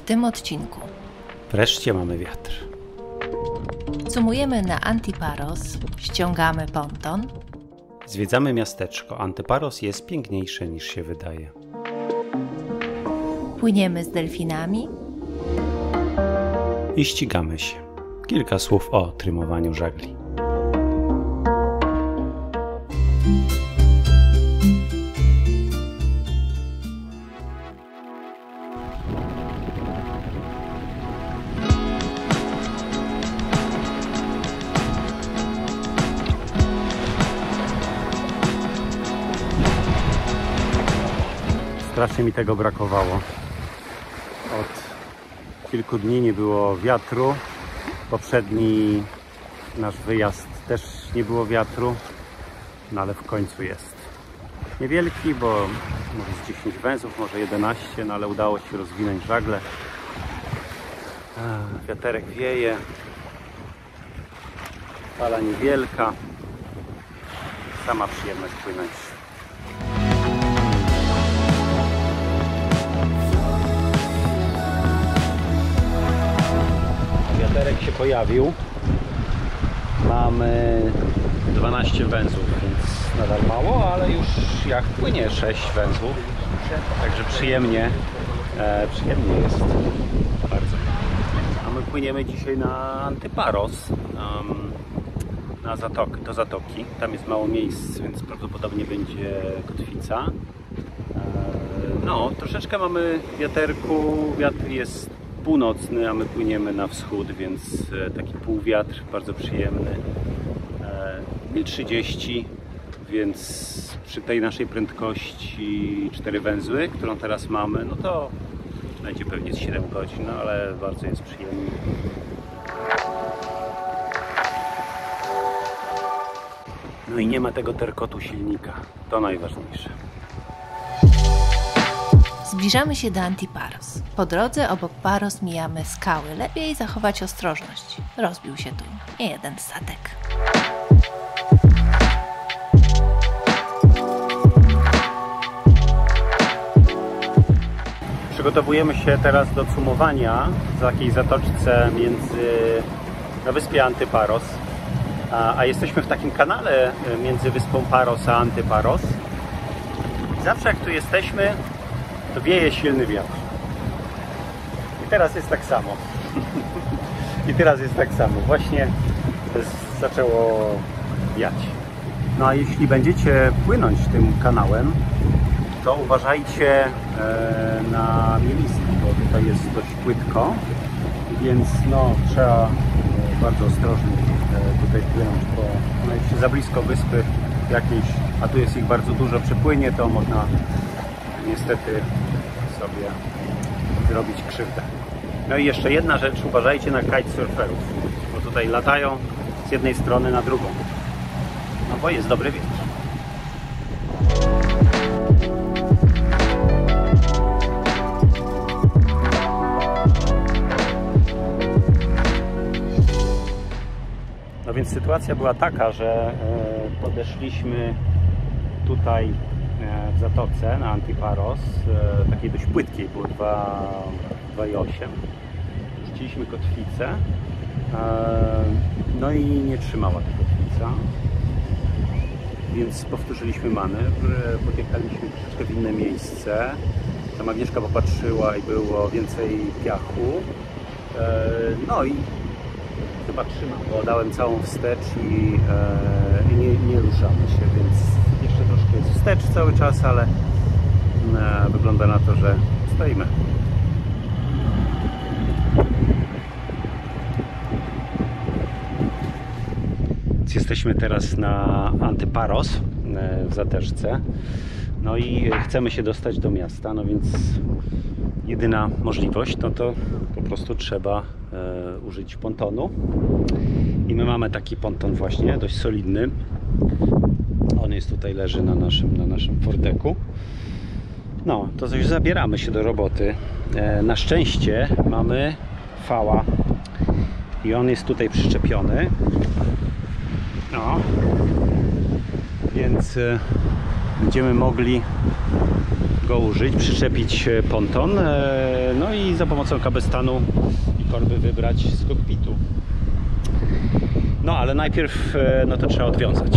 W tym odcinku wreszcie mamy wiatr. Sumujemy na Antiparos, ściągamy ponton, Zwiedzamy miasteczko. Antiparos jest piękniejsze niż się wydaje. płyniemy z delfinami, I ścigamy się. Kilka słów o trymowaniu żagli. Strasznie mi tego brakowało. Od kilku dni nie było wiatru. Poprzedni nasz wyjazd też nie było wiatru, no ale w końcu jest. Niewielki, bo może z 10 węzłów, może 11, no ale udało się rozwinąć żagle. Wiaterek wieje. Fala niewielka. Sama przyjemność płynąć. Wiaterek się pojawił. Mamy 12 węzłów, więc nadal mało, ale już jak płynie 6 węzłów. Także przyjemnie jest bardzo. A my płyniemy dzisiaj na Antiparos, do zatoki. Tam jest mało miejsc, więc prawdopodobnie będzie kotwica. No, troszeczkę mamy wiaterku. Wiatr jest północny, a my płyniemy na wschód, więc taki półwiatr, bardzo przyjemny. Mil 30, więc przy tej naszej prędkości 4 węzły, którą teraz mamy, no to będzie pewnie z 7 godzin, no ale bardzo jest przyjemnie. No i nie ma tego terkotu silnika, to najważniejsze. Zbliżamy się do Antiparos. Po drodze obok Paros mijamy skały. Lepiej zachować ostrożność. Rozbił się tu nie jeden statek. Przygotowujemy się teraz do cumowania w takiej zatoczce na wyspie Antiparos. A jesteśmy w takim kanale między wyspą Paros a Antiparos. Zawsze jak tu jesteśmy, to wieje silny wiatr. I teraz jest tak samo. Właśnie zaczęło wiać. No a jeśli będziecie płynąć tym kanałem, to uważajcie na mielizny, bo tutaj jest dość płytko, więc no, trzeba bardzo ostrożnie tutaj płynąć, bo no, jeśli za blisko wyspy jakiejś, a tu jest ich bardzo dużo, przypłynie, to można niestety sobie zrobić krzywdę. No i jeszcze jedna rzecz, uważajcie na kitesurferów, bo tutaj latają z jednej strony na drugą, no bo jest dobry wiatr. No więc sytuacja była taka, że podeszliśmy tutaj w zatoce na Antiparos, takiej dość płytkiej, było 2,8. Rzuciliśmy kotwicę, no i nie trzymała ta kotwica, więc powtórzyliśmy manewr, podjechaliśmy troszeczkę w inne miejsce. Tam Agnieszka popatrzyła i było więcej piachu, no i chyba trzyma, bo dałem całą wstecz i nie ruszamy się, więc jeszcze troszkę jest wstecz cały czas, ale wygląda na to, że stoimy. Jesteśmy teraz na Antiparos w zateczce, no i chcemy się dostać do miasta, no więc jedyna możliwość no to po prostu trzeba użyć pontonu i my mamy taki ponton właśnie, dość solidny. On jest tutaj, leży na naszym fordeku. No, to coś zabieramy się do roboty. Na szczęście mamy fała i on jest tutaj przyczepiony. No, więc będziemy mogli go użyć, przyczepić ponton, no i za pomocą kabestanu i korby wybrać z kokpitu. No ale najpierw no to trzeba odwiązać.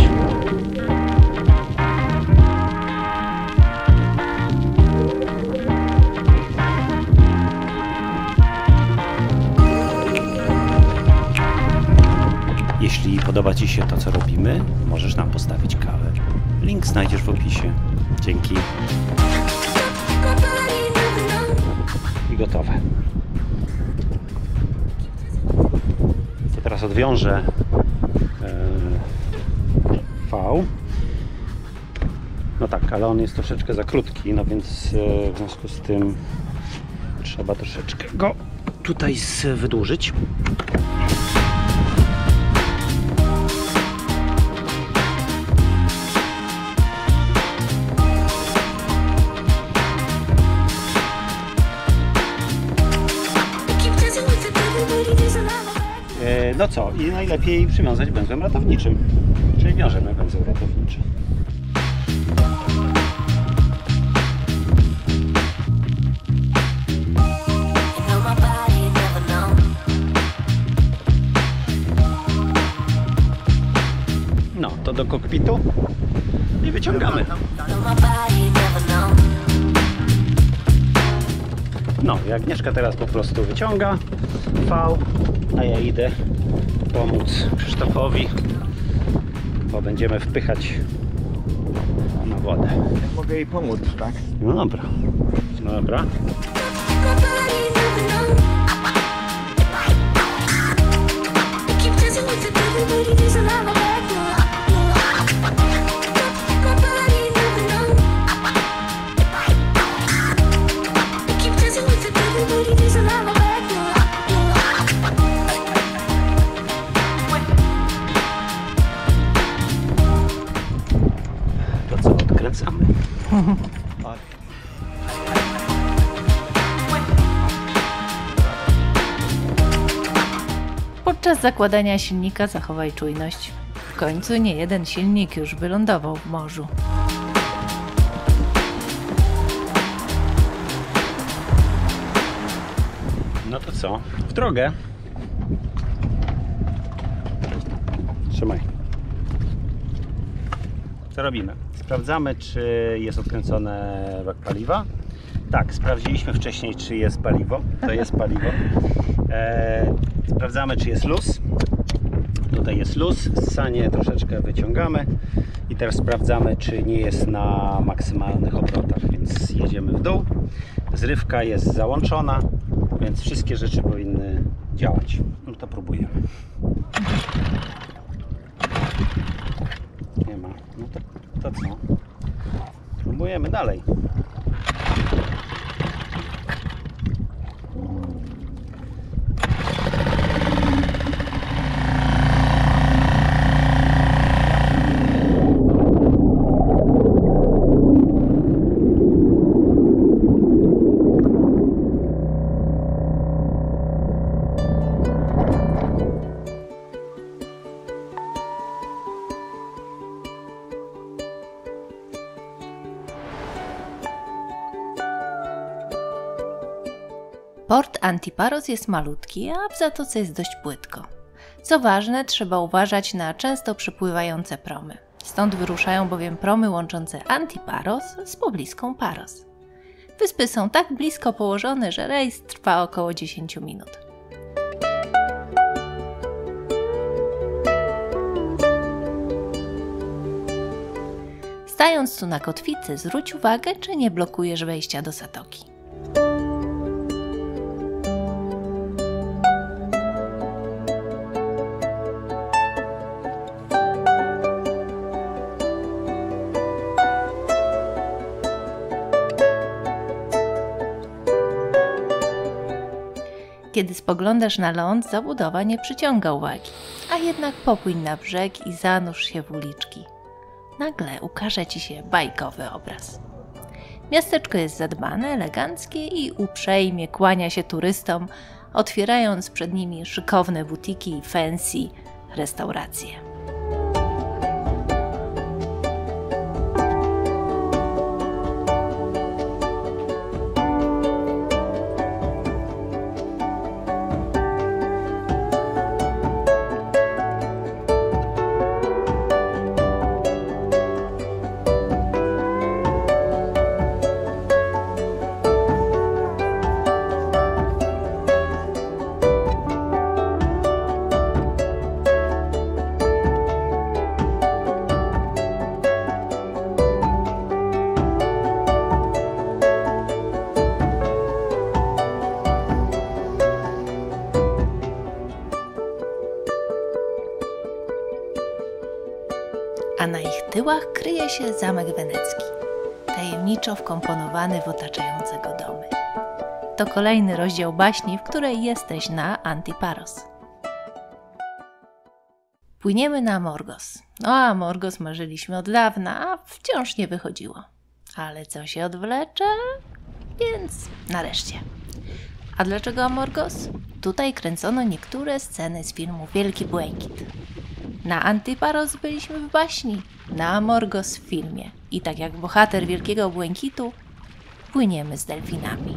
Jeśli podoba Ci się to, co robimy, możesz nam postawić kawę. Link znajdziesz w opisie. Dzięki. I gotowe. To teraz odwiążę V. No tak, ale on jest troszeczkę za krótki, no więc w związku z tym trzeba troszeczkę go tutaj wydłużyć. No co? I najlepiej przywiązać węzłem ratowniczym. Czyli wiążemy węzeł ratowniczy. No, to do kokpitu i wyciągamy. No, i Agnieszka teraz po prostu wyciąga V, a ja idę pomóc Krzysztofowi, bo będziemy wpychać na wodę. Mogę jej pomóc, tak? No dobra. No dobra. To co, odkręcamy? Podczas zakładania silnika zachowaj czujność. W końcu nie jeden silnik już wylądował w morzu. No to co? W drogę. Trzymaj. Co robimy? Sprawdzamy, czy jest odkręcone bak paliwa. Tak, sprawdziliśmy wcześniej, czy jest paliwo. To jest paliwo. Sprawdzamy, czy jest luz. Tutaj jest luz. Ssanie troszeczkę wyciągamy. I teraz sprawdzamy, czy nie jest na maksymalnych obrotach. Więc jedziemy w dół. Zrywka jest załączona, więc wszystkie rzeczy powinny działać. No to próbujemy. Nie ma. No to co? Próbujemy dalej. Port Antiparos jest malutki, a w zatoce jest dość płytko. Co ważne, trzeba uważać na często przepływające promy. Stąd wyruszają bowiem promy łączące Antiparos z pobliską Paros. Wyspy są tak blisko położone, że rejs trwa około 10 minut. Stając tu na kotwicy, zwróć uwagę, czy nie blokujesz wejścia do zatoki. Kiedy spoglądasz na ląd, zabudowa nie przyciąga uwagi, a jednak popłyń na brzeg i zanurz się w uliczki. Nagle ukaże Ci się bajkowy obraz. Miasteczko jest zadbane, eleganckie i uprzejmie kłania się turystom, otwierając przed nimi szykowne butiki i fancy restauracje. tyłach kryje się Zamek Wenecki, tajemniczo wkomponowany w otaczające go domy. To kolejny rozdział baśni, w której jesteś na Antiparos. Płyniemy na Amorgos. O Amorgos marzyliśmy od dawna, a wciąż nie wychodziło. Ale co się odwlecze? Więc nareszcie. A dlaczego Amorgos? Tutaj kręcono niektóre sceny z filmu Wielki Błękit. Na Antiparos byliśmy w baśni, na Amorgos w filmie. I tak jak bohater Wielkiego Błękitu, płyniemy z delfinami.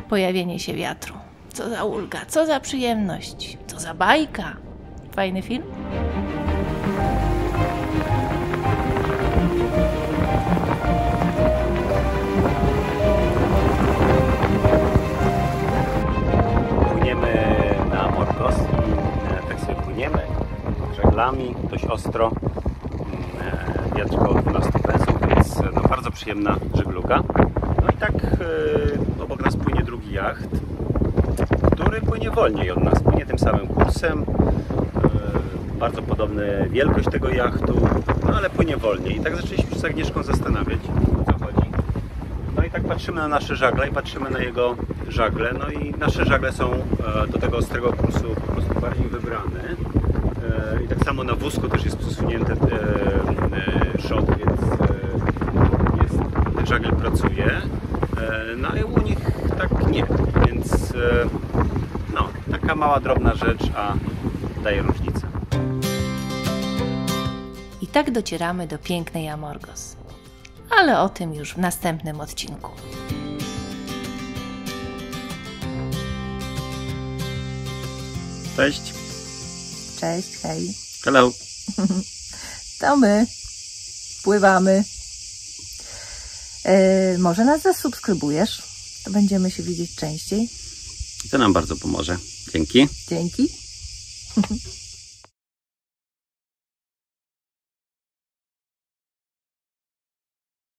Pojawienie się wiatru. Co za ulga, co za przyjemność, co za bajka. Fajny film? Płyniemy na Amorgos i tak sobie płyniemy żaglami, dość ostro. Wiatr około 12 pensów, więc no, bardzo przyjemna żegluga. No i tak obok nas płynie drugi jacht, który płynie wolniej od nas, płynie tym samym kursem. Bardzo podobna wielkość tego jachtu, no ale płynie wolniej. I tak zaczęliśmy się z Agnieszką zastanawiać, o co chodzi. No i tak patrzymy na nasze żagle i patrzymy na jego żagle. No i nasze żagle są do tego ostrego kursu po prostu bardziej wybrane. I tak samo na wózku też jest przesunięty szot, więc ten żagiel pracuje. No i u nich tak nie, więc no, taka mała, drobna rzecz, a daje różnicę. I tak docieramy do pięknej Amorgos. Ale o tym już w następnym odcinku. Cześć. Cześć, hej. Hello. To my. Pływamy. Może nas zasubskrybujesz? To będziemy się widzieć częściej. To nam bardzo pomoże. Dzięki. Dzięki.